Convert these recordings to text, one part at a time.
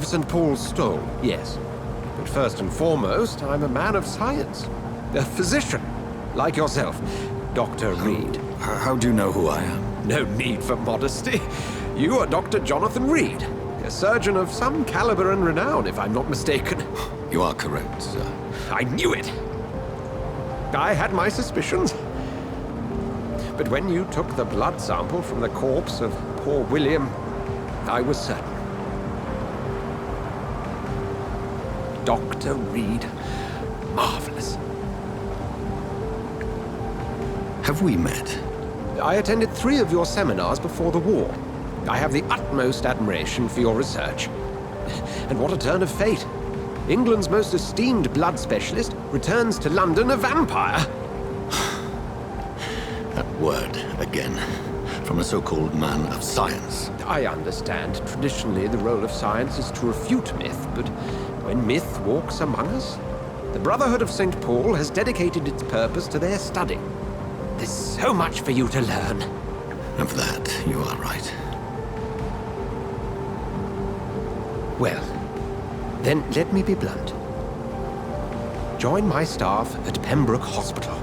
of St. Paul's stole, yes. But first and foremost, I'm a man of science. A physician, like yourself, Dr. Reed. How do you know who I am? No need for modesty. You are Dr. Jonathan Reed, a surgeon of some caliber and renown, if I'm not mistaken. You are correct, sir. I knew it! I had my suspicions. But when you took the blood sample from the corpse of poor William, I was certain. Dr. Reed. Marvelous. Have we met? I attended 3 of your seminars before the war. I have the utmost admiration for your research. And what a turn of fate. England's most esteemed blood specialist returns to London a vampire. That word, again. From a so-called man of science. I understand. Traditionally, the role of science is to refute myth, but when myth walks among us, the Brotherhood of St. Paul has dedicated its purpose to their study. There's so much for you to learn. Of that, you are right. Well, then let me be blunt. Join my staff at Pembroke Hospital.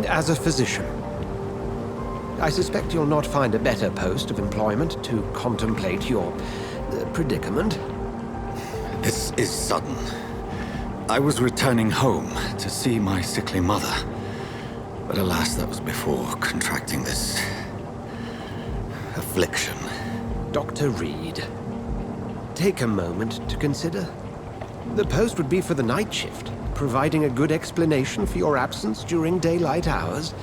As a physician. I suspect you'll not find a better post of employment to contemplate your predicament. This is sudden. I was returning home to see my sickly mother. But alas, that was before contracting this affliction. Dr. Reed, take a moment to consider. The post would be for the night shift, providing a good explanation for your absence during daylight hours.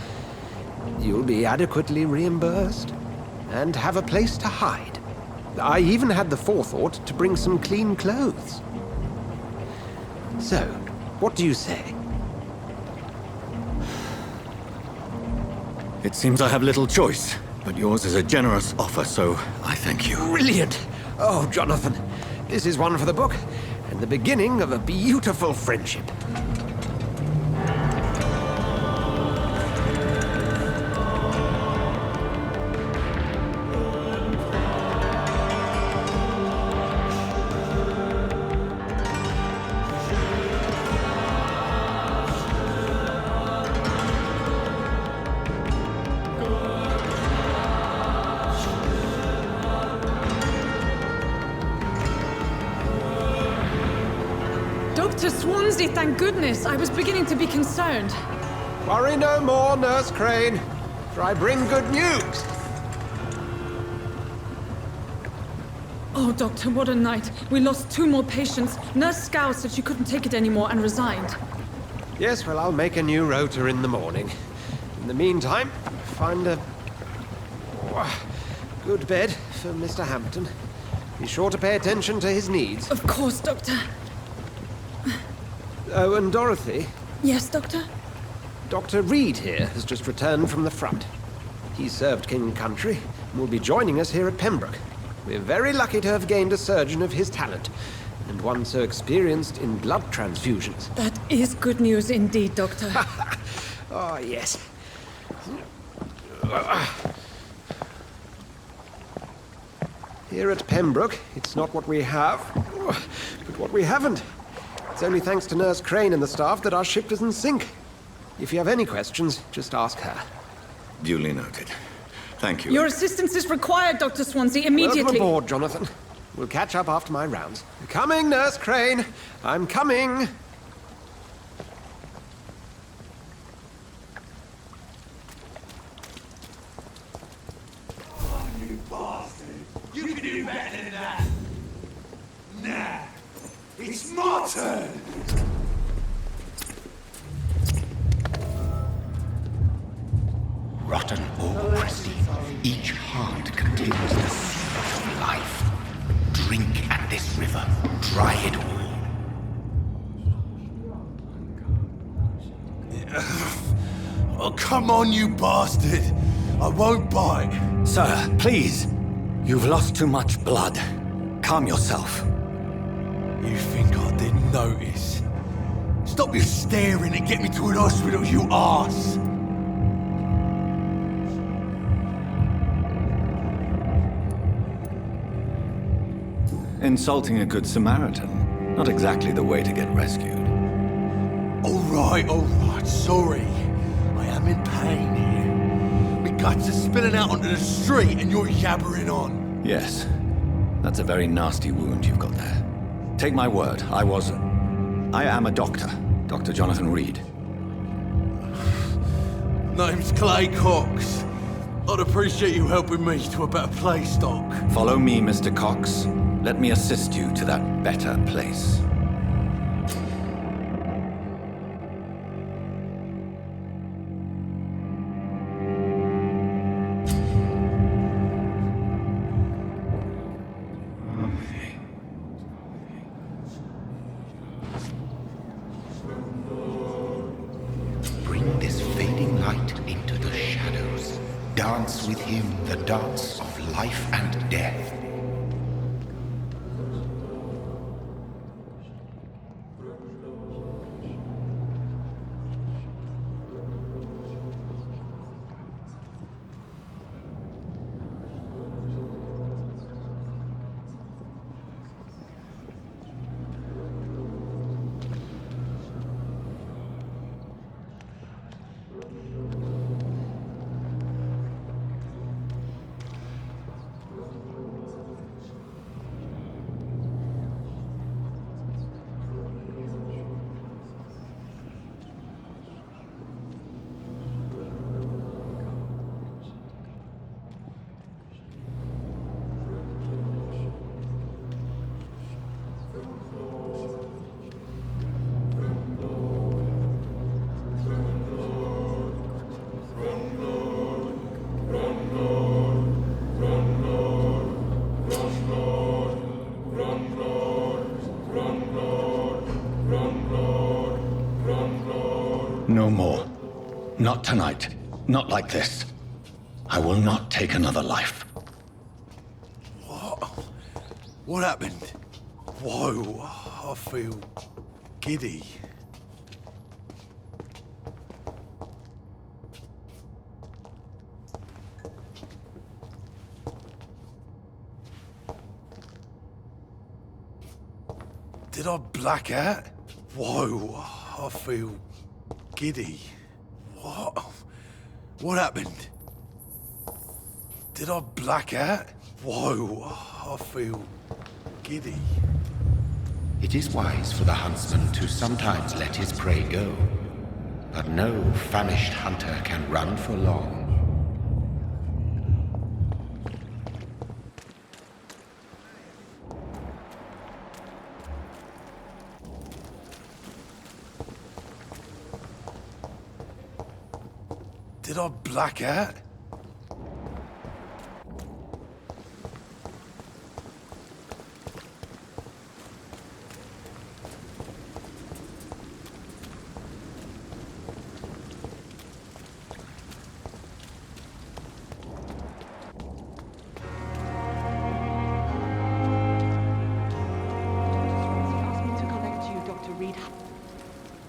You'll be adequately reimbursed, and have a place to hide. I even had the forethought to bring some clean clothes. So, what do you say? It seems I have little choice, but yours is a generous offer, so I thank you. Brilliant! Oh, Jonathan, this is one for the book, and the beginning of a beautiful friendship. Dr. Swansea, thank goodness. I was beginning to be concerned. Worry no more, Nurse Crane, for I bring good news. Oh, Doctor, what a night. We lost 2 more patients. Nurse Scow said she couldn't take it anymore and resigned. Yes, well, I'll make a new rota in the morning. In the meantime, find a good bed for Mr. Hampton. Be sure to pay attention to his needs. Of course, Doctor. Oh, and Dorothy, Yes, Doctor? Dr. Reed here has just returned from the front. He served King and Country and will be joining us here at Pembroke. We're very lucky to have gained a surgeon of his talent, and one so experienced in blood transfusions. That is good news indeed, Doctor. Oh, yes. Here at Pembroke, it's not what we have, but what we haven't. It's only thanks to Nurse Crane and the staff that our ship doesn't sink. If you have any questions, just ask her. Duly noted. Thank you. Your assistance is required, Dr. Swansea, immediately. Welcome aboard, Jonathan. We'll catch up after my rounds. Coming, Nurse Crane. I'm coming. Oh, you bastard. You can do better than that. Nah. It's my turn. Rotten or crusty, each heart contains the seed of life. Drink at this river, dry it all. Oh, come on, you bastard. I won't bite. Sir, please. You've lost too much blood. Calm yourself. You think I didn't notice? Stop your staring and get me to an hospital, you arse. Insulting a good Samaritan. Not exactly the way to get rescued. All right, sorry. I am in pain here. My guts are spilling out onto the street and you're yabbering on. Yes. That's a very nasty wound you've got there. Take my word, I am a doctor. Dr. Jonathan Reed. Name's Clay Cox. I'd appreciate you helping me to a better place, Doc. Follow me, Mr. Cox. Let me assist you to that better place. Bring this fading light into the shadows. Dance with him the dance of life and death. No more. Not tonight. Not like this. I will not take another life. What happened? Whoa, I feel giddy. Did I black out? Whoa, I feel giddy. What happened? Did I black out? Whoa, I feel giddy. It is wise for the huntsman to sometimes let his prey go, but no famished hunter can run for long. Did I black out?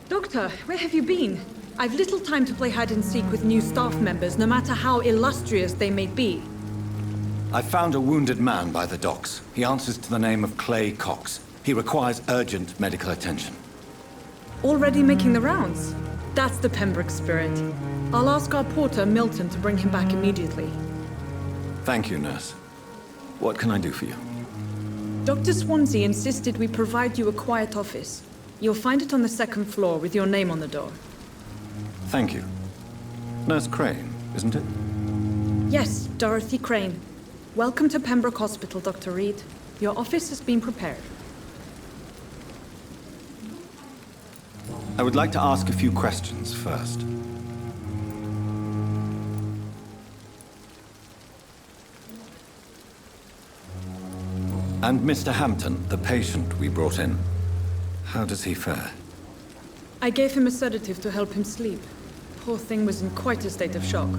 Doctor, where have you been? I've little time to play hide and seek with new staff members, no matter how illustrious they may be. I found a wounded man by the docks. He answers to the name of Clay Cox. He requires urgent medical attention. Already making the rounds? That's the Pembroke spirit. I'll ask our porter, Milton, to bring him back immediately. Thank you, nurse. What can I do for you? Dr. Swansea insisted we provide you a quiet office. You'll find it on the second floor with your name on the door. Thank you. Nurse Crane, isn't it? Yes, Dorothy Crane. Welcome to Pembroke Hospital, Dr. Reed. Your office has been prepared. I would like to ask a few questions first. And Mr. Hampton, the patient we brought in, how does he fare? I gave him a sedative to help him sleep. Poor thing was in quite a state of shock.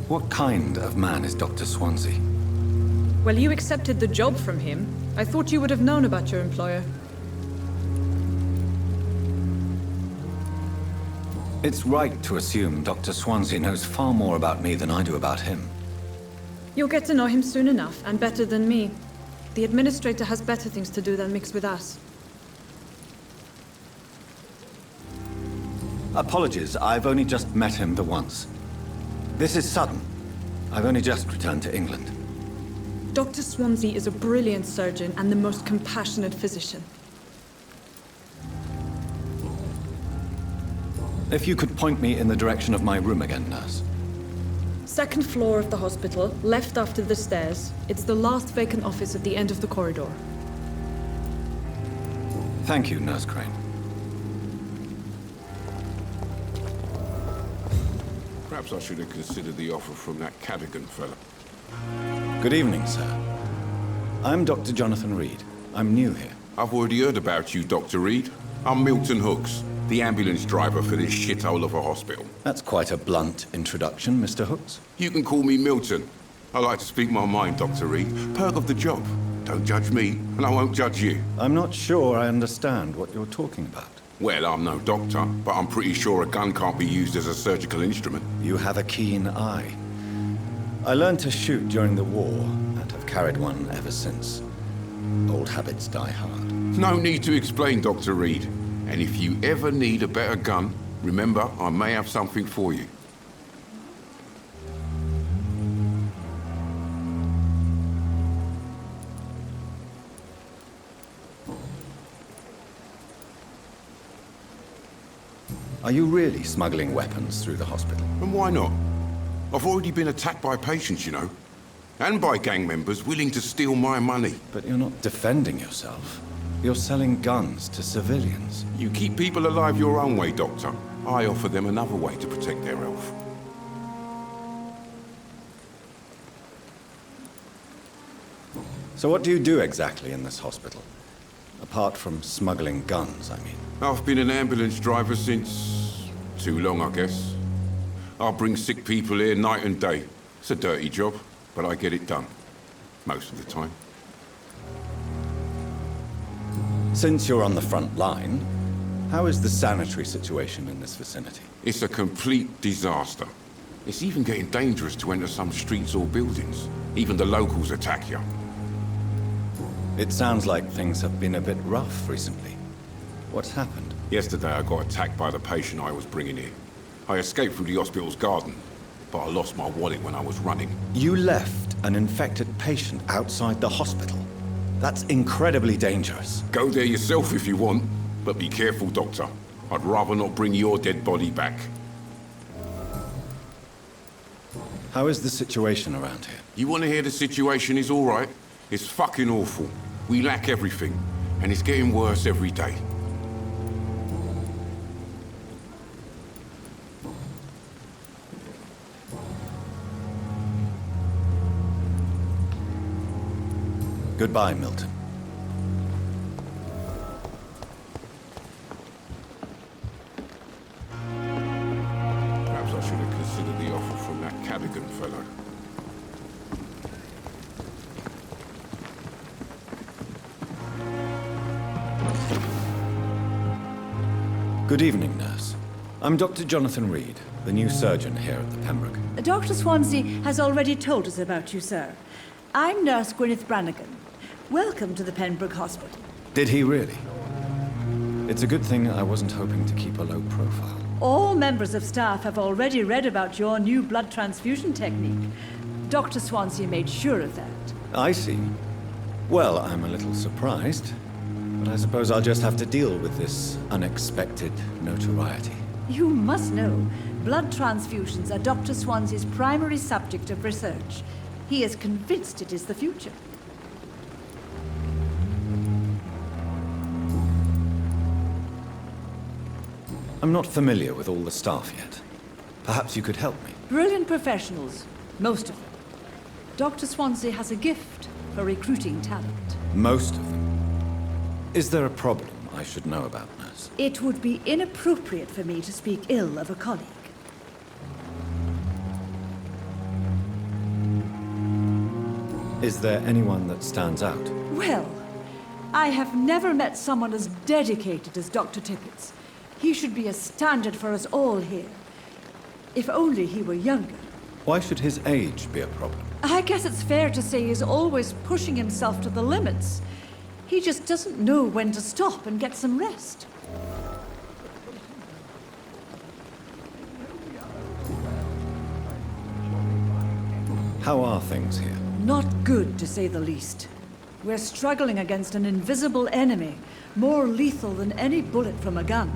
What kind of man is Dr. Swansea? Well, you accepted the job from him. I thought you would have known about your employer. It's right to assume Dr. Swansea knows far more about me than I do about him. You'll get to know him soon enough, and better than me. The administrator has better things to do than mix with us. Apologies, I've only just met him the once. This is Sutton. I've only just returned to England. Dr. Swansea is a brilliant surgeon and the most compassionate physician. If you could point me in the direction of my room again, nurse. Second floor of the hospital, left after the stairs. It's the last vacant office at the end of the corridor. Thank you, Nurse Crane. Perhaps I should have considered the offer from that Cadogan fella. Good evening, sir. I'm Dr. Jonathan Reed. I'm new here. I've already heard about you, Dr. Reed. I'm Milton Hooks, the ambulance driver for this shithole of a hospital. That's quite a blunt introduction, Mr. Hooks. You can call me Milton. I like to speak my mind, Dr. Reed. Perk of the job. Don't judge me, and I won't judge you. I'm not sure I understand what you're talking about. Well, I'm no doctor, but I'm pretty sure a gun can't be used as a surgical instrument. You have a keen eye. I learned to shoot during the war, and have carried one ever since. Old habits die hard. No need to explain, Dr. Reed. And if you ever need a better gun, remember, I may have something for you. Are you really smuggling weapons through the hospital? And why not? I've already been attacked by patients, you know. And by gang members willing to steal my money. But you're not defending yourself. You're selling guns to civilians. You keep people alive your own way, Doctor. I offer them another way to protect their health. So what do you do exactly in this hospital? Apart from smuggling guns, I mean. I've been an ambulance driver since... too long, I guess. I bring sick people here night and day. It's a dirty job, but I get it done. Most of the time. Since you're on the front line, how is the sanitary situation in this vicinity? It's a complete disaster. It's even getting dangerous to enter some streets or buildings. Even the locals attack you. It sounds like things have been a bit rough recently. What's happened? Yesterday I got attacked by the patient I was bringing in. I escaped through the hospital's garden, but I lost my wallet when I was running. You left an infected patient outside the hospital? That's incredibly dangerous. Go there yourself if you want, but be careful, Doctor. I'd rather not bring your dead body back. How is the situation around here? You want to hear the situation is all right? It's fucking awful. We lack everything, and it's getting worse every day. Goodbye, Milton. Perhaps I should have considered the offer from that Cadogan fellow. Good evening, nurse. I'm Dr. Jonathan Reed, the new surgeon here at the Pembroke. Dr. Swansea has already told us about you, sir. I'm Nurse Gwyneth Brannigan. Welcome to the Pembroke Hospital. Did he really? It's a good thing I wasn't hoping to keep a low profile. All members of staff have already read about your new blood transfusion technique. Dr. Swansea made sure of that. I see. Well, I'm a little surprised, but I suppose I'll just have to deal with this unexpected notoriety. You must know, blood transfusions are Dr. Swansea's primary subject of research. He is convinced it is the future. I'm not familiar with all the staff yet. Perhaps you could help me. Brilliant professionals, most of them. Dr. Swansea has a gift for recruiting talent. Most of them. Is there a problem I should know about, nurse? It would be inappropriate for me to speak ill of a colleague. Is there anyone that stands out? Well, I have never met someone as dedicated as Dr. Tippett's. He should be a standard for us all here. If only he were younger. Why should his age be a problem? I guess it's fair to say he's always pushing himself to the limits. He just doesn't know when to stop and get some rest. How are things here? Not good, to say the least. We're struggling against an invisible enemy, more lethal than any bullet from a gun.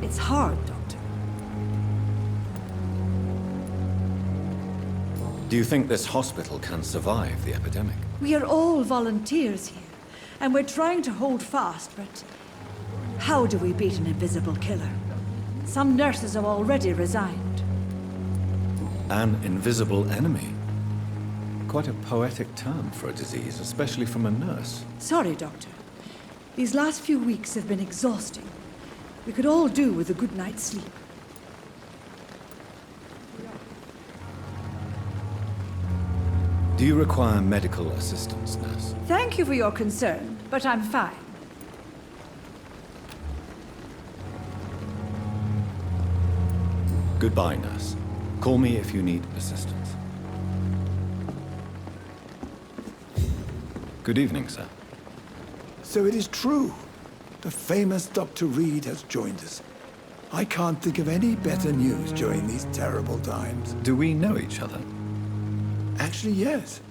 It's hard, Doctor. Do you think this hospital can survive the epidemic? We are all volunteers here, and we're trying to hold fast, but how do we beat an invisible killer? Some nurses have already resigned. An invisible enemy? Quite a poetic term for a disease, especially from a nurse. Sorry, Doctor. These last few weeks have been exhausting. We could all do with a good night's sleep. Do you require medical assistance, nurse? Thank you for your concern, but I'm fine. Goodbye, nurse. Call me if you need assistance. Good evening, sir. So it is true. The famous Dr. Reed has joined us. I can't think of any better news during these terrible times. Do we know each other? Actually, yes.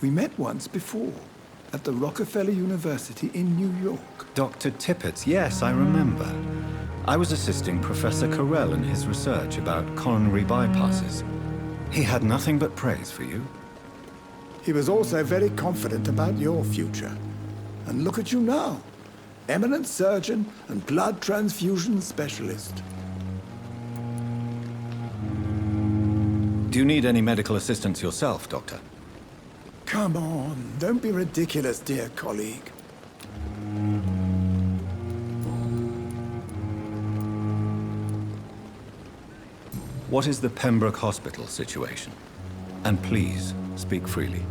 We met once before, at the Rockefeller University in New York. Dr. Tippett, yes, I remember. I was assisting Professor Carell in his research about coronary bypasses. He had nothing but praise for you. He was also very confident about your future. And look at you now. Eminent surgeon and blood transfusion specialist. Do you need any medical assistance yourself, Doctor? Come on, don't be ridiculous, dear colleague. What is the Pembroke Hospital situation? And please, speak freely.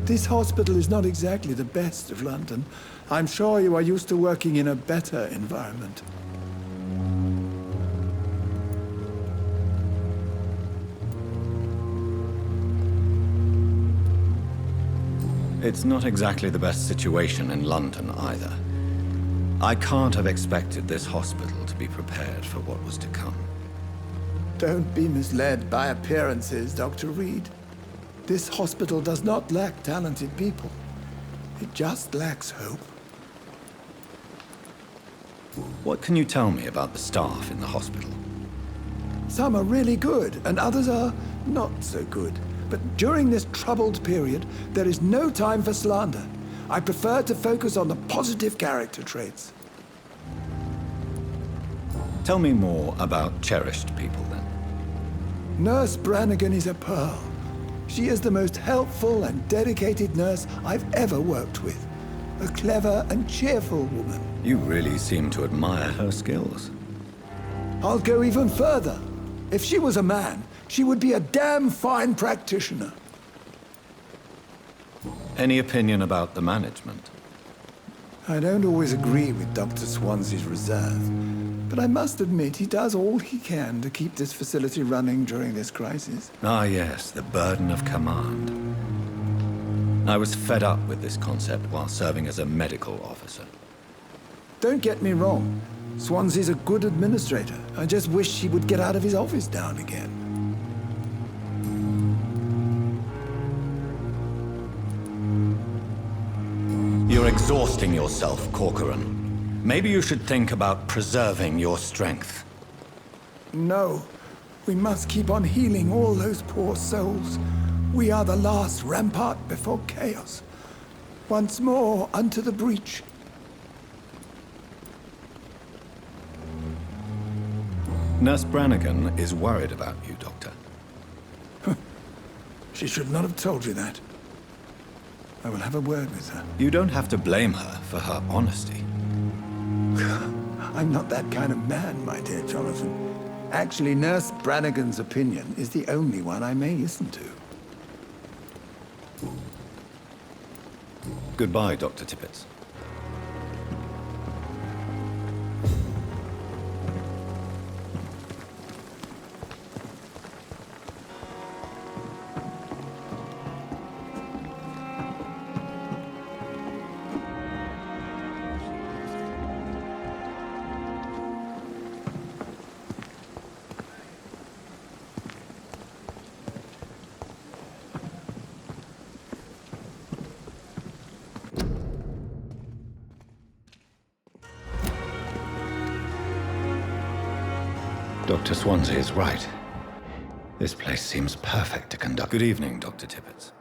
This hospital is not exactly the best of London. I'm sure you are used to working in a better environment. It's not exactly the best situation in London either. I can't have expected this hospital to be prepared for what was to come. Don't be misled by appearances, Dr. Reed. This hospital does not lack talented people. It just lacks hope. What can you tell me about the staff in the hospital? Some are really good, and others are not so good. But during this troubled period, there is no time for slander. I prefer to focus on the positive character traits. Tell me more about cherished people, then. Nurse Brannigan is a pearl. She is the most helpful and dedicated nurse I've ever worked with. A clever and cheerful woman. You really seem to admire her skills. I'll go even further. If she was a man, she would be a damn fine practitioner. Any opinion about the management? I don't always agree with Dr. Swansea's reserve, but I must admit he does all he can to keep this facility running during this crisis. Ah, yes, the burden of command. I was fed up with this concept while serving as a medical officer. Don't get me wrong. Swansea's a good administrator. I just wish he would get out of his office now and again. You're exhausting yourself, Corcoran. Maybe you should think about preserving your strength. No. We must keep on healing all those poor souls. We are the last rampart before chaos. Once more unto the breach. Nurse Brannigan is worried about you, Doctor. She should not have told you that. I will have a word with her. You don't have to blame her for her honesty. I'm not that kind of man, my dear Jonathan. Actually, Nurse Brannigan's opinion is the only one I may listen to. Goodbye, Dr. Tippett. Dr. Swansea is right. This place seems perfect to conduct. Good evening, Dr. Tippett.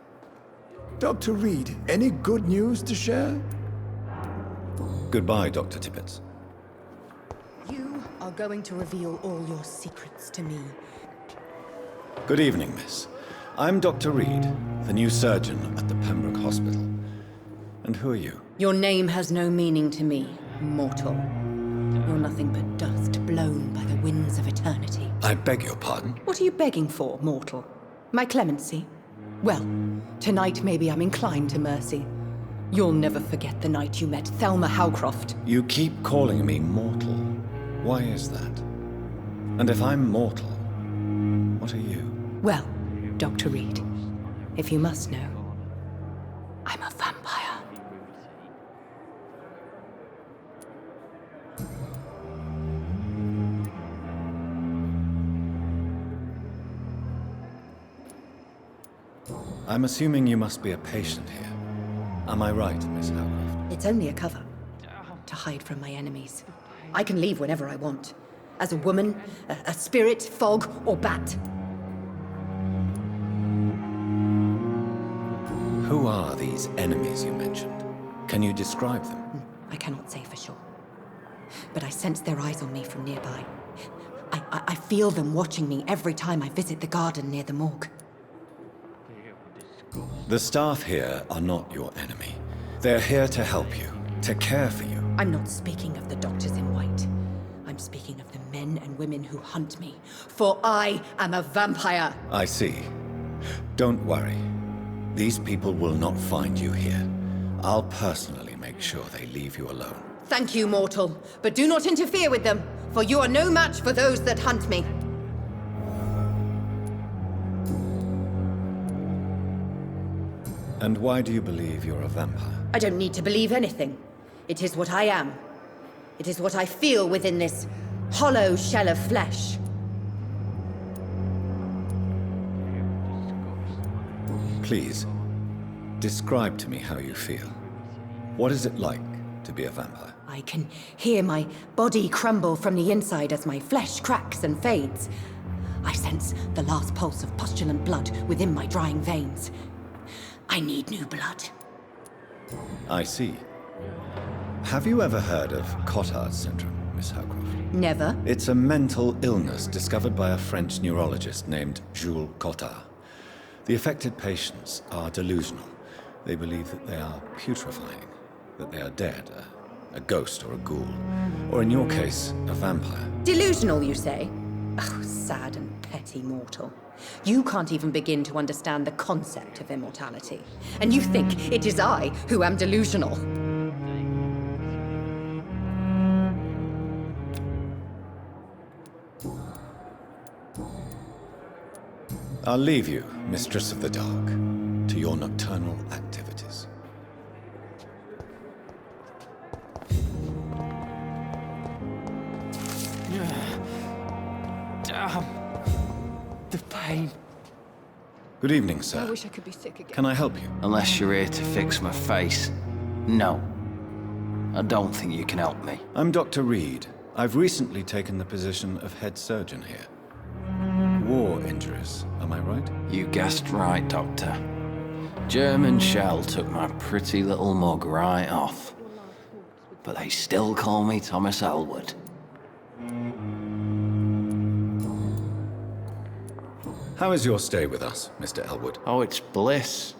Dr. Reed, any good news to share? Goodbye, Dr. Tippett. You are going to reveal all your secrets to me. Good evening, miss. I'm Dr. Reed, the new surgeon at the Pembroke Hospital. And who are you? Your name has no meaning to me, mortal. You're nothing but dust blown by the winds of eternity. I beg your pardon? What are you begging for, mortal? My clemency? Well, tonight maybe I'm inclined to mercy. You'll never forget the night you met Thelma Howcroft. You keep calling me mortal. Why is that? And if I'm mortal, what are you? Well, Dr. Reed, if you must know, I'm a vampire. I'm assuming you must be a patient here. Am I right, Miss Howcroft? It's only a cover. To hide from my enemies. I can leave whenever I want. As a woman, a spirit, fog, or bat. Who are these enemies you mentioned? Can you describe them? I cannot say for sure. But I sense their eyes on me from nearby. I feel them watching me every time I visit the garden near the morgue. The staff here are not your enemy. They're here to help you, to care for you. I'm not speaking of the doctors in white. I'm speaking of the men and women who hunt me. For I am a vampire! I see. Don't worry. These people will not find you here. I'll personally make sure they leave you alone. Thank you, mortal. But do not interfere with them, for you are no match for those that hunt me. And why do you believe you're a vampire? I don't need to believe anything. It is what I am. It is what I feel within this hollow shell of flesh. Please, describe to me how you feel. What is it like to be a vampire? I can hear my body crumble from the inside as my flesh cracks and fades. I sense the last pulse of postulant blood within my drying veins. I need new blood. I see. Have you ever heard of Cotard's syndrome, Miss Howcroft? Never. It's a mental illness discovered by a French neurologist named Jules Cotard. The affected patients are delusional. They believe that they are putrefying, that they are dead, a ghost or a ghoul, or in your case, a vampire. Delusional, you say? Oh, sad and petty mortal. You can't even begin to understand the concept of immortality. And you think it is I who am delusional. I'll leave you, Mistress of the Dark, to your nocturnal activities. Damn. The pain. Good evening, sir. I wish I could be sick again. Can I help you? Unless you're here to fix my face. No. I don't think you can help me. I'm Dr. Reed. I've recently taken the position of head surgeon here. War injuries, am I right? You guessed right, Doctor. German shell took my pretty little mug right off. But they still call me Thomas Elwood. How is your stay with us, Mr. Elwood? Oh, it's bliss.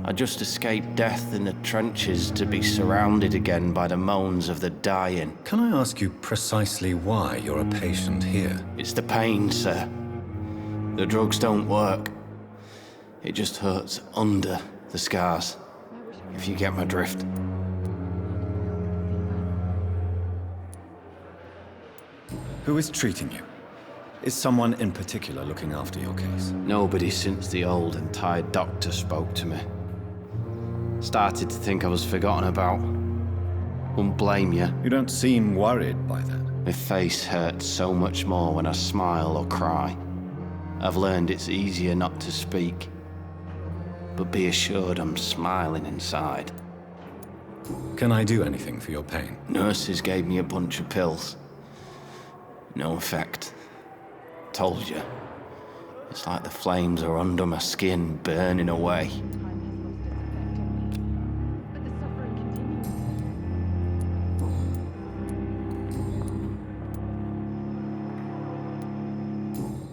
I just escaped death in the trenches to be surrounded again by the moans of the dying. Can I ask you precisely why you're a patient here? It's the pain, sir. The drugs don't work. It just hurts under the scars, if you get my drift. Who is treating you? Is someone in particular looking after your case? Nobody since the old and tired doctor spoke to me. Started to think I was forgotten about. Wouldn't blame you. You don't seem worried by that. My face hurts so much more when I smile or cry. I've learned it's easier not to speak. But be assured I'm smiling inside. Can I do anything for your pain? Nurses gave me a bunch of pills. No effect. Told you. It's like the flames are under my skin, burning away.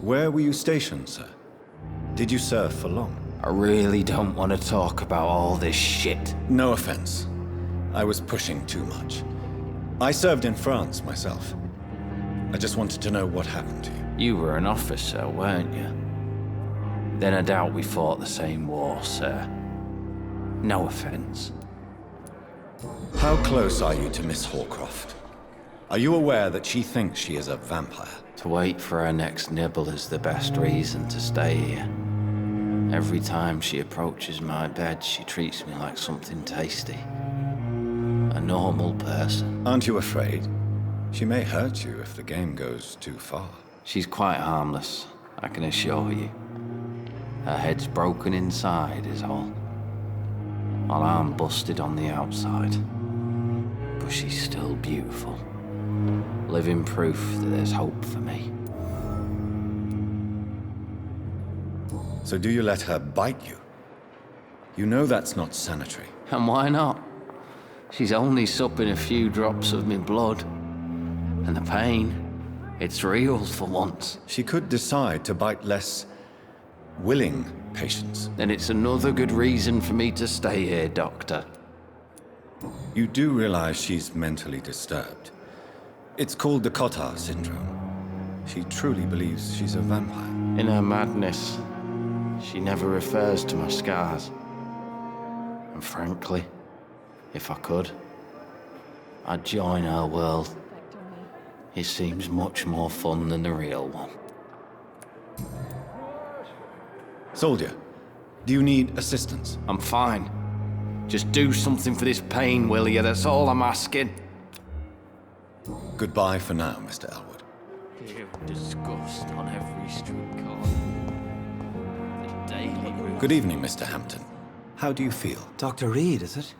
Where were you stationed, sir? Did you serve for long? I really don't want to talk about all this shit. No offense. I was pushing too much. I served in France myself. I just wanted to know what happened to you. You were an officer, weren't you? Then I doubt we fought the same war, sir. No offense. How close are you to Miss Hawcroft? Are you aware that she thinks she is a vampire? To wait for her next nibble is the best reason to stay here. Every time she approaches my bed, she treats me like something tasty. A normal person. Aren't you afraid? She may hurt you if the game goes too far. She's quite harmless, I can assure you. Her head's broken inside is all. While I'm busted on the outside. But she's still beautiful. Living proof that there's hope for me. So do you let her bite you? You know that's not sanitary. And why not? She's only supping a few drops of me blood. And the pain, it's real for once. She could decide to bite less willing patients. Then it's another good reason for me to stay here, Doctor. You do realize she's mentally disturbed. It's called the Cotard syndrome. She truly believes she's a vampire. In her madness, she never refers to my scars. And frankly, if I could, I'd join her world. It seems much more fun than the real one. Soldier, do you need assistance? I'm fine. Just do something for this pain, will you? That's all I'm asking. Goodbye for now, Mr. Elwood. You disgust on every street corner. The daily routine. Good evening, Mr. Hampton. How do you feel? Dr. Reed, is it?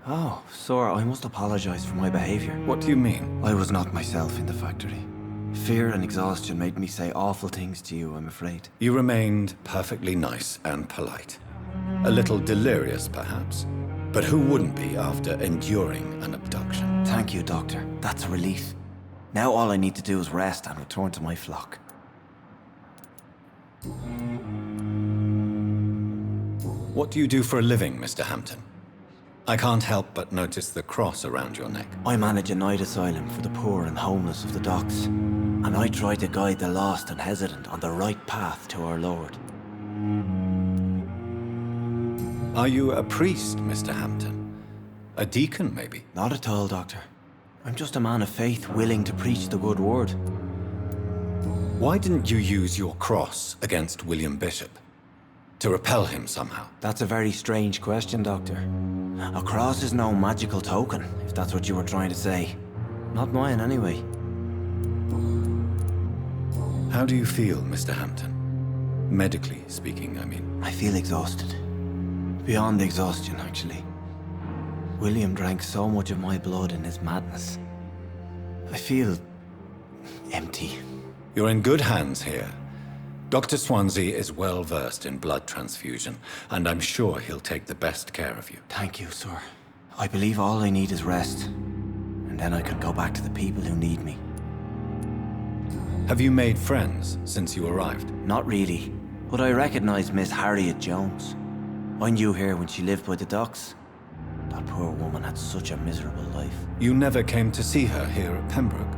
Oh, sir, I must apologize for my behavior. What do you mean? I was not myself in the factory. Fear and exhaustion made me say awful things to you, I'm afraid. You remained perfectly nice and polite. A little delirious, perhaps. But who wouldn't be after enduring an abduction? Thank you, Doctor. That's a relief. Now all I need to do is rest and return to my flock. What do you do for a living, Mr. Hampton? I can't help but notice the cross around your neck. I manage a night asylum for the poor and homeless of the docks. And I try to guide the lost and hesitant on the right path to our Lord. Are you a priest, Mr. Hampton? A deacon, maybe? Not at all, Doctor. I'm just a man of faith willing to preach the good word. Why didn't you use your cross against William Bishop? To repel him somehow? That's a very strange question, Doctor. A cross is no magical token, if that's what you were trying to say. Not mine, anyway. How do you feel, Mr. Hampton? Medically speaking, I mean. I feel exhausted. Beyond exhaustion, actually. William drank so much of my blood in his madness. I feel empty. You're in good hands here. Dr. Swansea is well versed in blood transfusion, and I'm sure he'll take the best care of you. Thank you, sir. I believe all I need is rest. And then I can go back to the people who need me. Have you made friends since you arrived? Not really, but I recognize Miss Harriet Jones. I knew her when she lived by the docks. That poor woman had such a miserable life. You never came to see her here at Pembroke.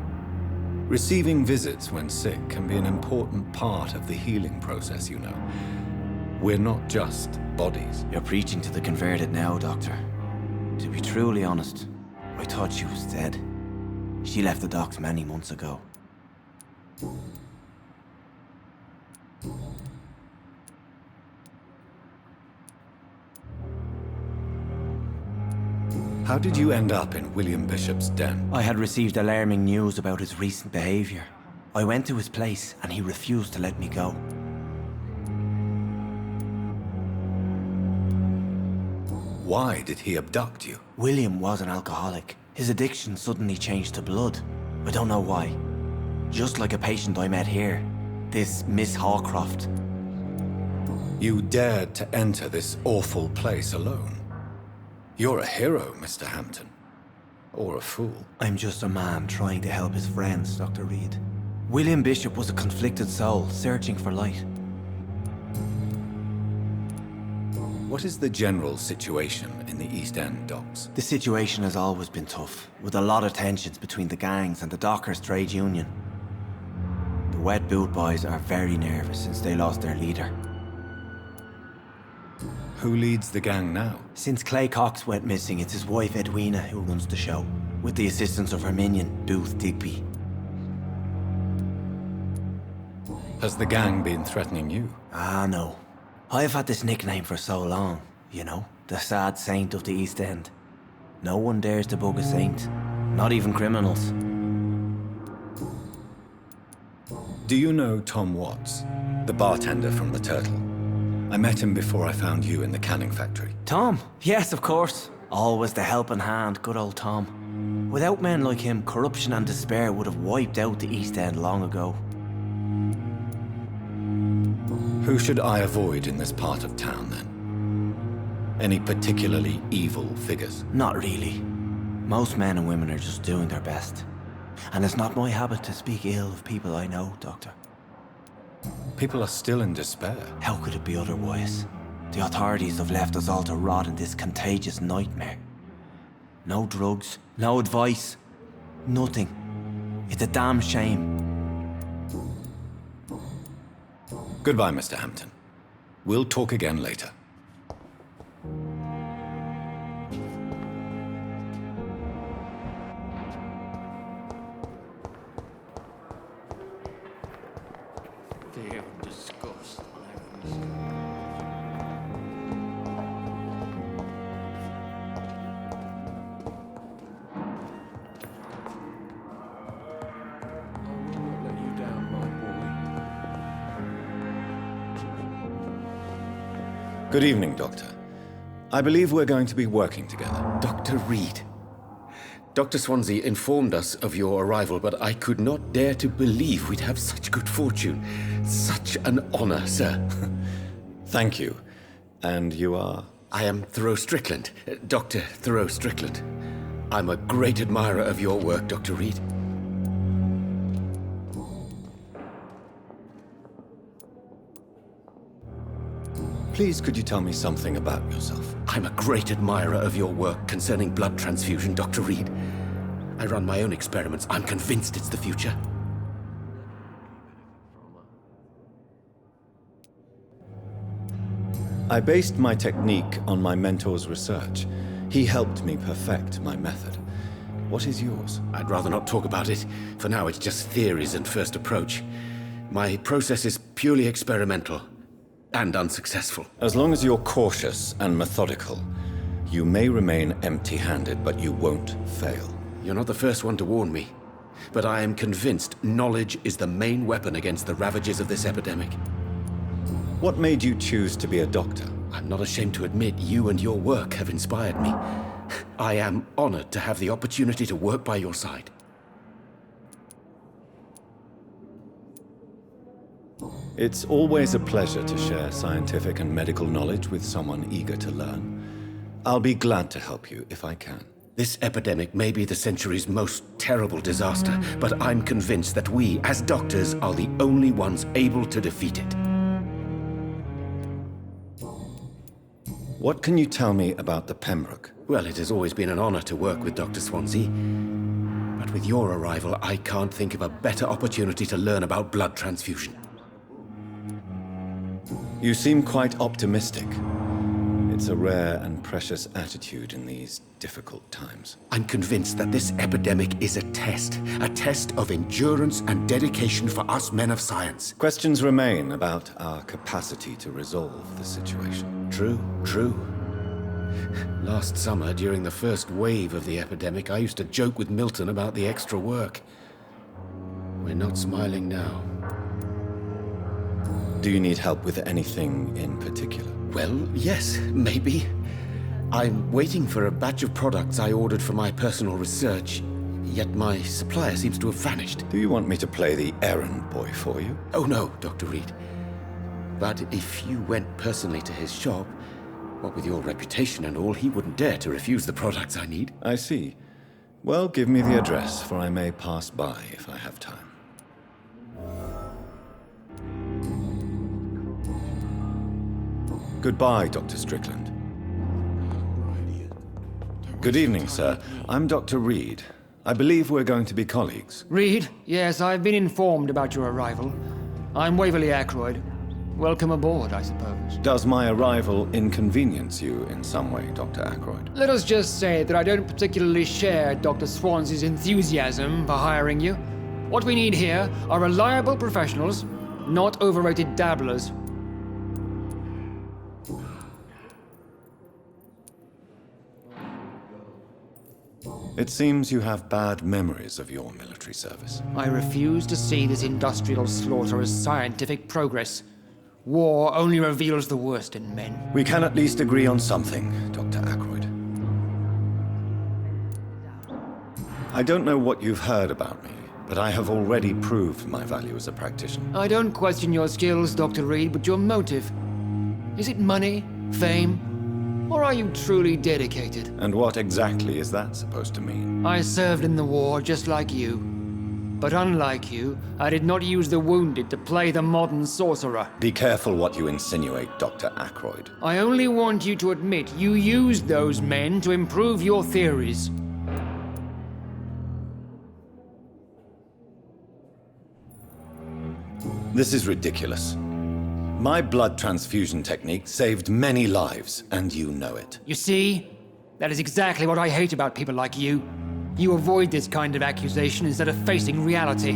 Receiving visits when sick can be an important part of the healing process, you know. We're not just bodies. You're preaching to the converted now, Doctor. To be truly honest, I thought she was dead. She left the docks many months ago. How did you end up in William Bishop's den? I had received alarming news about his recent behavior. I went to his place and he refused to let me go. Why did he abduct you? William was an alcoholic. His addiction suddenly changed to blood. I don't know why. Just like a patient I met here. This Miss Hawcroft. You dared to enter this awful place alone. You're a hero, Mr. Hampton. Or a fool. I'm just a man trying to help his friends, Dr. Reed. William Bishop was a conflicted soul, searching for light. What is the general situation in the East End, Docs? The situation has always been tough, with a lot of tensions between the gangs and the Dockers' trade union. The Wet Boot Boys are very nervous since they lost their leader. Who leads the gang now? Since Clay Cox went missing, it's his wife Edwina who runs the show, with the assistance of her minion, Booth Digby. Has the gang been threatening you? Ah, no. I've had this nickname for so long, you know, the sad saint of the East End. No one dares to bug a saint, not even criminals. Do you know Tom Watts, the bartender from the Turtle? I met him before I found you in the canning factory. Tom? Yes, of course. Always the helping hand, good old Tom. Without men like him, corruption and despair would have wiped out the East End long ago. Who should I avoid in this part of town, then? Any particularly evil figures? Not really. Most men and women are just doing their best. And it's not my habit to speak ill of people I know, Doctor. People are still in despair. How could it be otherwise? The authorities have left us all to rot in this contagious nightmare. No drugs, no advice, nothing. It's a damn shame. Goodbye, Mr. Hampton. We'll talk again later. Good evening, Doctor. I believe we're going to be working together. Dr. Reed. Dr. Swansea informed us of your arrival, but I could not dare to believe we'd have such good fortune. Such an honor, sir. Thank you. And you are? I am Thoreau Strickland, Dr. Thoreau Strickland. I'm a great admirer of your work, Dr. Reed. Please, could you tell me something about yourself? I'm a great admirer of your work concerning blood transfusion, Dr. Reed. I run my own experiments. I'm convinced it's the future. I based my technique on my mentor's research. He helped me perfect my method. What is yours? I'd rather not talk about it. For now, it's just theories and first approach. My process is purely experimental. And unsuccessful. As long as you're cautious and methodical, you may remain empty-handed, but you won't fail. You're not the first one to warn me. But I am convinced knowledge is the main weapon against the ravages of this epidemic. What made you choose to be a doctor? I'm not ashamed to admit you and your work have inspired me. I am honored to have the opportunity to work by your side. It's always a pleasure to share scientific and medical knowledge with someone eager to learn. I'll be glad to help you if I can. This epidemic may be the century's most terrible disaster, but I'm convinced that we, as doctors, are the only ones able to defeat it. What can you tell me about the Pembroke? Well, it has always been an honor to work with Dr. Swansea. But with your arrival, I can't think of a better opportunity to learn about blood transfusion. You seem quite optimistic. It's a rare and precious attitude in these difficult times. I'm convinced that this epidemic is a test of endurance and dedication for us men of science. Questions remain about our capacity to resolve the situation. True. Last summer, during the first wave of the epidemic, I used to joke with Milton about the extra work. We're not smiling now. Do you need help with anything in particular? Well, yes, maybe. I'm waiting for a batch of products I ordered for my personal research. Yet my supplier seems to have vanished. Do you want me to play the errand boy for you? Oh no, Dr. Reed. But if you went personally to his shop, what with your reputation and all, he wouldn't dare to refuse the products I need. I see. Well, give me the address, for I may pass by if I have time. Goodbye, Dr. Strickland. Good evening, sir. I'm Dr. Reed. I believe we're going to be colleagues. Reed? Yes, I've been informed about your arrival. I'm Waverly Ackroyd. Welcome aboard, I suppose. Does my arrival inconvenience you in some way, Dr. Ackroyd? Let us just say that I don't particularly share Dr. Swansea's enthusiasm for hiring you. What we need here are reliable professionals, not overrated dabblers. It seems you have bad memories of your military service. I refuse to see this industrial slaughter as scientific progress. War only reveals the worst in men. We can at least agree on something, Dr. Ackroyd. I don't know what you've heard about me, but I have already proved my value as a practitioner. I don't question your skills, Dr. Reed, but your motive. Is it money, fame, or are you truly dedicated? And what exactly is that supposed to mean? I served in the war just like you. But unlike you, I did not use the wounded to play the modern sorcerer. Be careful what you insinuate, Dr. Ackroyd. I only want you to admit you used those men to improve your theories. This is ridiculous. My blood transfusion technique saved many lives, and you know it. You see? That is exactly what I hate about people like you. You avoid this kind of accusation instead of facing reality.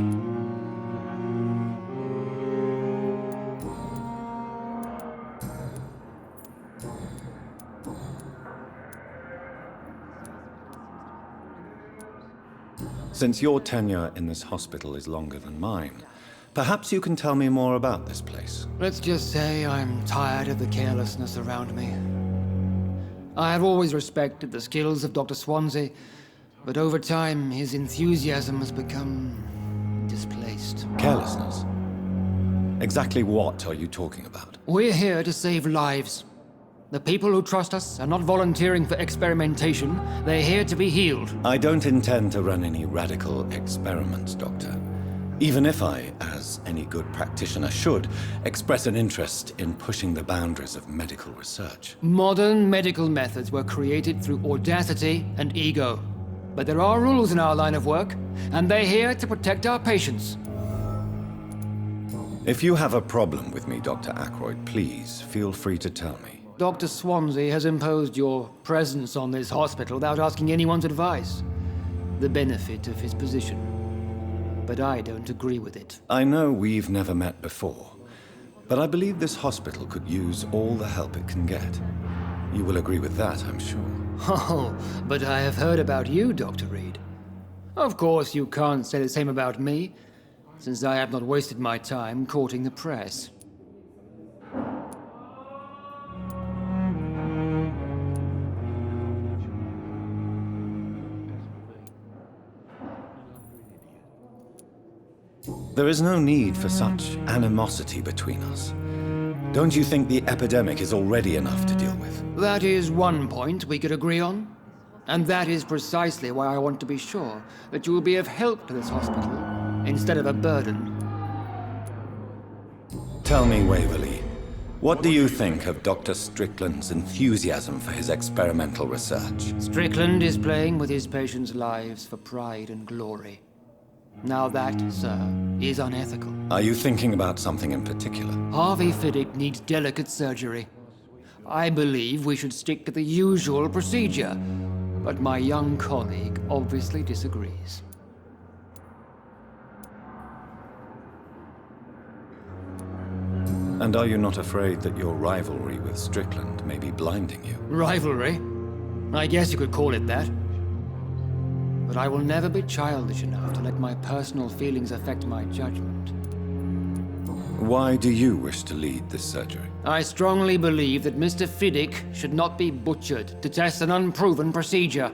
Since your tenure in this hospital is longer than mine, perhaps you can tell me more about this place. Let's just say I'm tired of the carelessness around me. I have always respected the skills of Dr. Swansea, but over time, his enthusiasm has become displaced. Carelessness? Exactly what are you talking about? We're here to save lives. The people who trust us are not volunteering for experimentation. They're here to be healed. I don't intend to run any radical experiments, Doctor. Even if I, as any good practitioner should, express an interest in pushing the boundaries of medical research. Modern medical methods were created through audacity and ego. But there are rules in our line of work, and they're here to protect our patients. If you have a problem with me, Dr. Ackroyd, please feel free to tell me. Dr. Swansea has imposed your presence on this hospital without asking anyone's advice. The benefit of his position. But I don't agree with it. I know we've never met before, but I believe this hospital could use all the help it can get. You will agree with that, I'm sure. Oh, but I have heard about you, Dr. Reed. Of course, you can't say the same about me, since I have not wasted my time courting the press. There is no need for such animosity between us. Don't you think the epidemic is already enough to deal with? That is one point we could agree on. And that is precisely why I want to be sure that you will be of help to this hospital, instead of a burden. Tell me, Waverly, what do you think of Dr. Strickland's enthusiasm for his experimental research? Strickland is playing with his patients' lives for pride and glory. Now that, sir, is unethical. Are you thinking about something in particular? Harvey Fiddick needs delicate surgery. I believe we should stick to the usual procedure, but my young colleague obviously disagrees. And are you not afraid that your rivalry with Strickland may be blinding you? Rivalry? I guess you could call it that. But I will never be childish enough to let my personal feelings affect my judgment. Why do you wish to lead this surgery? I strongly believe that Mr. Fiddick should not be butchered to test an unproven procedure.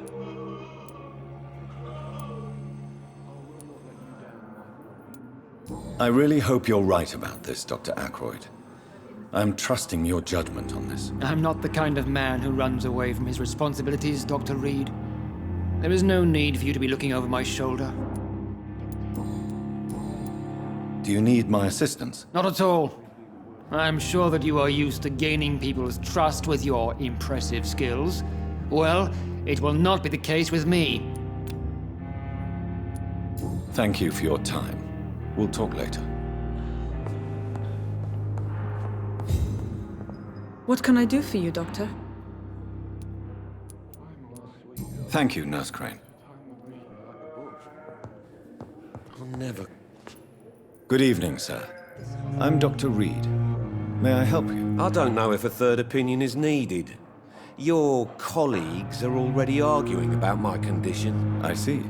I really hope you're right about this, Dr. Ackroyd. I'm trusting your judgment on this. I'm not the kind of man who runs away from his responsibilities, Dr. Reed. There is no need for you to be looking over my shoulder. Do you need my assistance? Not at all. I'm sure that you are used to gaining people's trust with your impressive skills. Well, it will not be the case with me. Thank you for your time. We'll talk later. What can I do for you, Doctor? Thank you, Nurse Crane. I'll never... Good evening, sir. I'm Dr. Reed. May I help you? I don't know if a third opinion is needed. Your colleagues are already arguing about my condition. I see.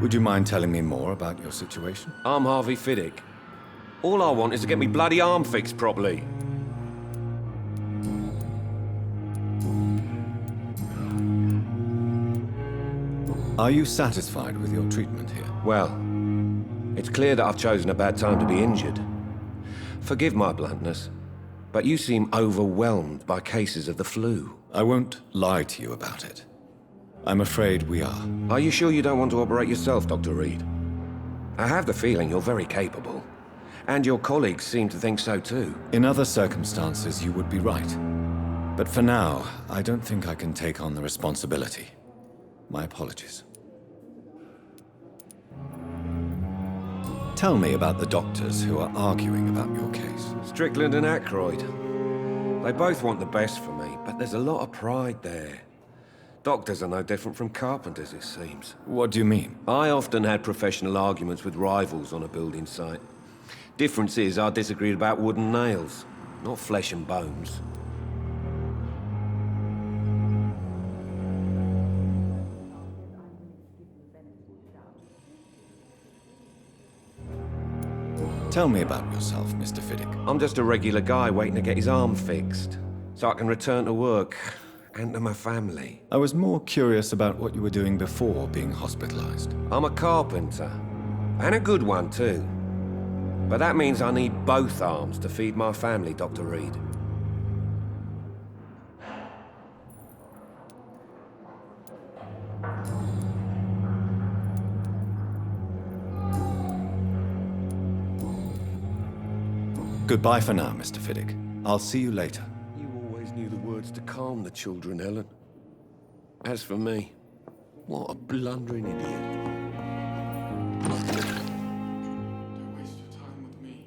Would you mind telling me more about your situation? I'm Harvey Fiddick. All I want is to get me bloody arm fixed properly. Are you satisfied with your treatment here? Well, it's clear that I've chosen a bad time to be injured. Forgive my bluntness, but you seem overwhelmed by cases of the flu. I won't lie to you about it. I'm afraid we are. Are you sure you don't want to operate yourself, Dr. Reed? I have the feeling you're very capable. And your colleagues seem to think so too. In other circumstances, you would be right. But for now, I don't think I can take on the responsibility. My apologies. Tell me about the doctors who are arguing about your case. Strickland and Ackroyd. They both want the best for me, but there's a lot of pride there. Doctors are no different from carpenters, it seems. What do you mean? I often had professional arguments with rivals on a building site. Difference is, I disagreed about wooden nails, not flesh and bones. Tell me about yourself, Mr. Fiddick. I'm just a regular guy waiting to get his arm fixed, so I can return to work and to my family. I was more curious about what you were doing before being hospitalized. I'm a carpenter, and a good one too. But that means I need both arms to feed my family, Dr. Reed. Goodbye for now, Mr. Fiddick. I'll see you later. You always knew the words to calm the children, Ellen. As for me, what a blundering idiot. Don't waste your time with me.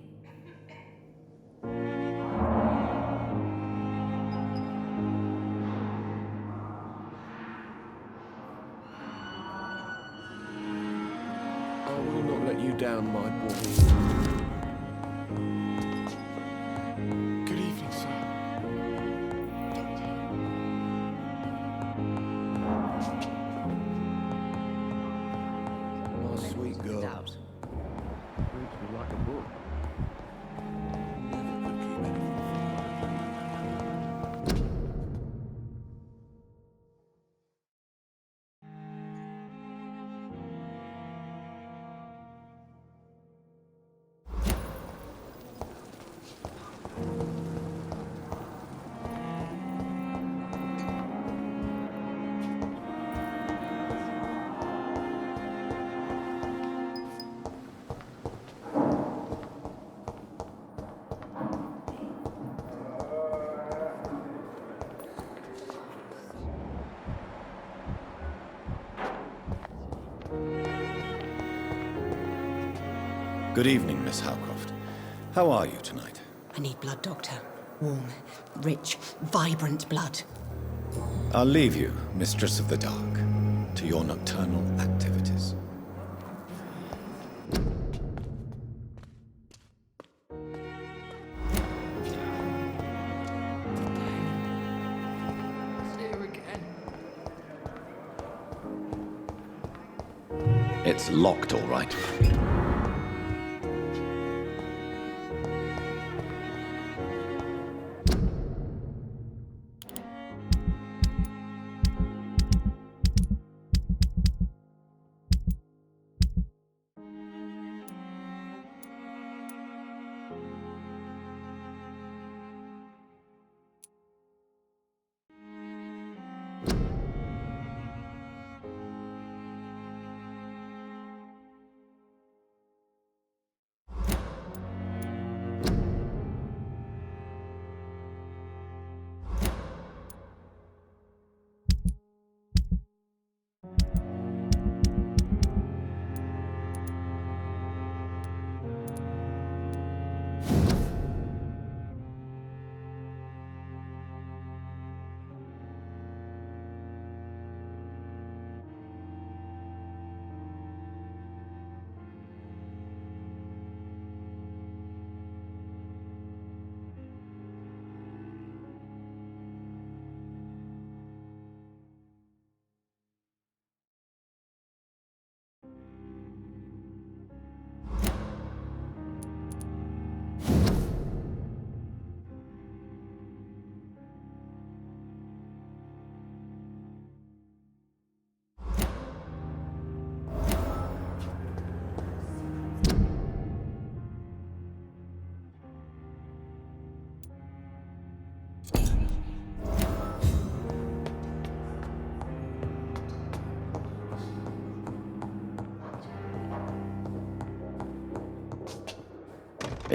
I will not let you down, my boy. Good evening, sir. Doctor. My sweet girl. Reads me like a book. Never could keep anything from her. Good evening, Miss Howcroft. How are you tonight? I need blood, Doctor. Warm, rich, vibrant blood. I'll leave you, Mistress of the Dark, to your nocturnal activities. It's locked, all right.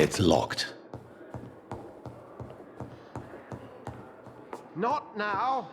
It's locked. Not now.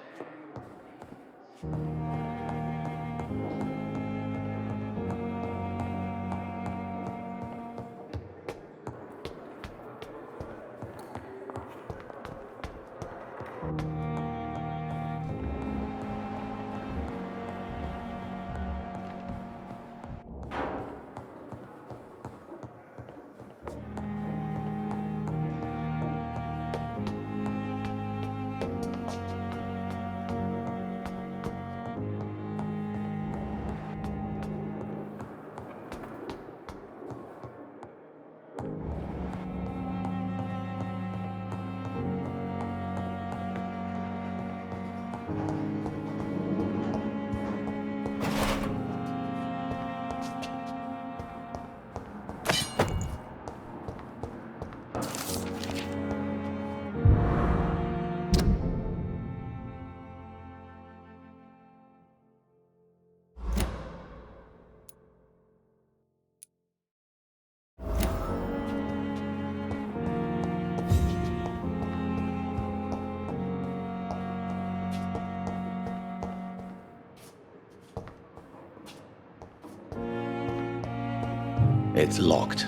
It's locked.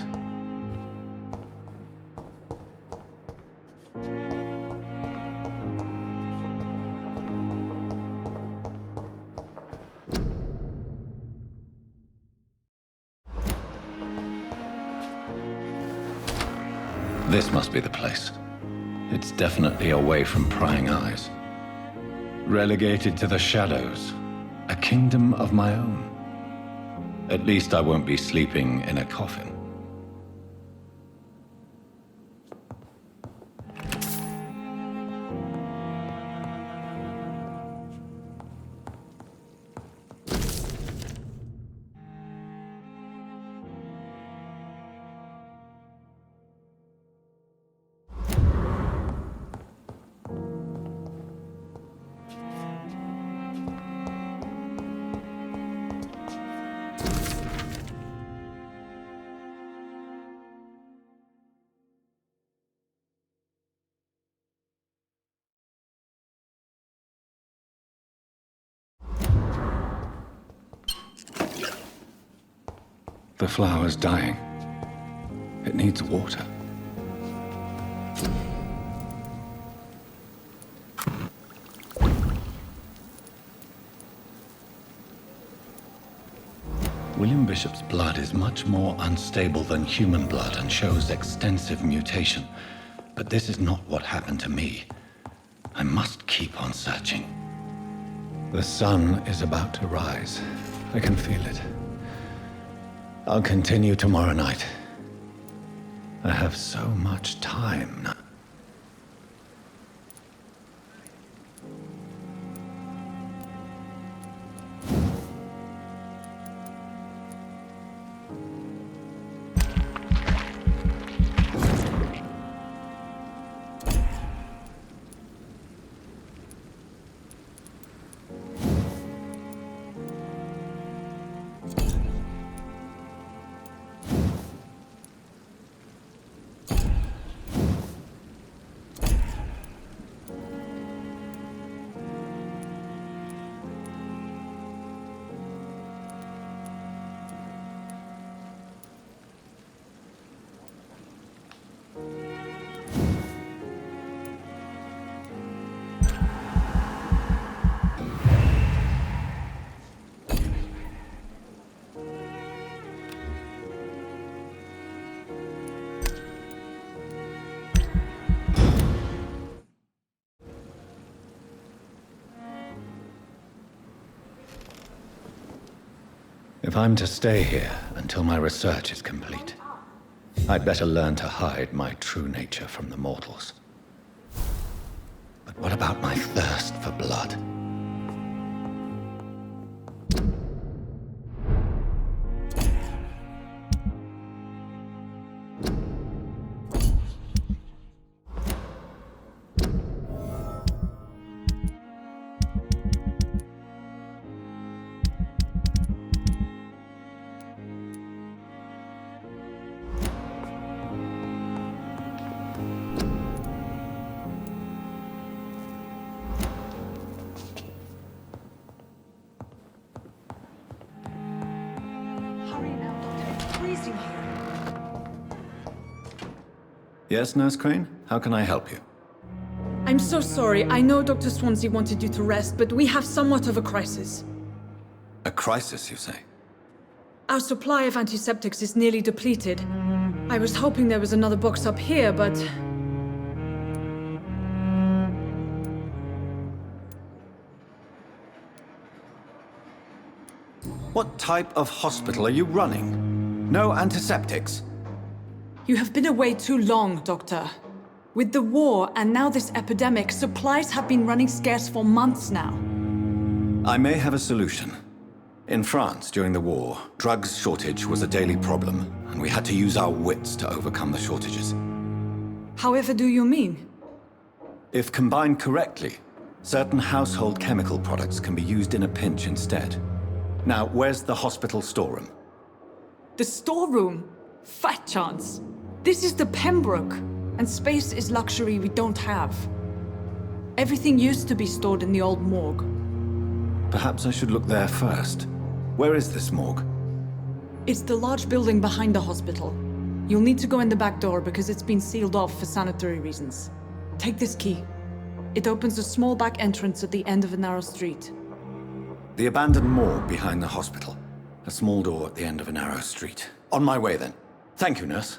This must be the place. It's definitely away from prying eyes. Relegated to the shadows. A kingdom of my own. At least I won't be sleeping in a coffin. The flower's dying. It needs water. William Bishop's blood is much more unstable than human blood and shows extensive mutation. But this is not what happened to me. I must keep on searching. The sun is about to rise. I can feel it. I'll continue tomorrow night. I have so much time now. If I'm to stay here until my research is complete, I'd better learn to hide my true nature from the mortals. But what about my thirst for blood? Swansea here. Yes, Nurse Crane? How can I help you? I'm so sorry. I know Dr. Swansea wanted you to rest, but we have somewhat of a crisis. A crisis, you say? Our supply of antiseptics is nearly depleted. I was hoping there was another box up here, but... What type of hospital are you running? No antiseptics? You have been away too long, Doctor. With the war and now this epidemic, supplies have been running scarce for months now. I may have a solution. In France, during the war, drugs shortage was a daily problem, and we had to use our wits to overcome the shortages. However do you mean? If combined correctly, certain household chemical products can be used in a pinch instead. Now, where's the hospital storeroom? The storeroom? Fat chance. This is the Pembroke, and space is luxury we don't have. Everything used to be stored in the old morgue. Perhaps I should look there first. Where is this morgue? It's the large building behind the hospital. You'll need to go in the back door because it's been sealed off for sanitary reasons. Take this key. It opens a small back entrance at the end of a narrow street. The abandoned morgue behind the hospital. A small door at the end of a narrow street. On my way then. Thank you, nurse.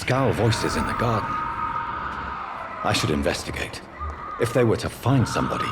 Scowl voices in the garden. I should investigate. If they were to find somebody.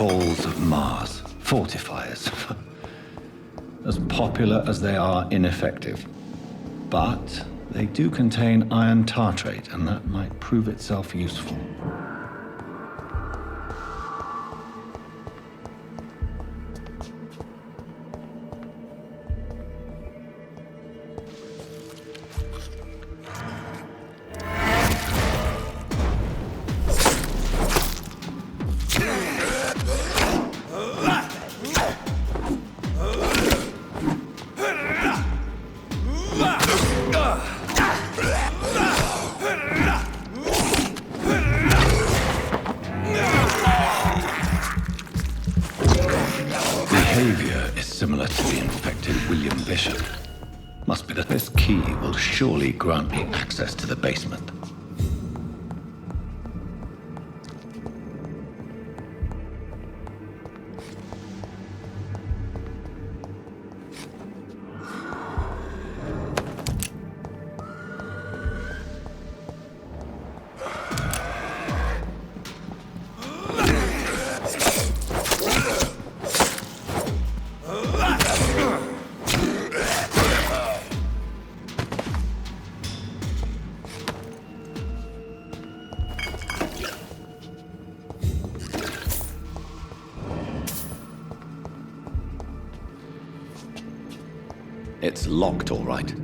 balls of Mars, fortifiers. As popular as they are ineffective. But they do contain iron tartrate, and that might prove itself useful. Behavior is similar to the infected William Bishop. Must be that this key will surely grant me access to the basement. It's locked, all right.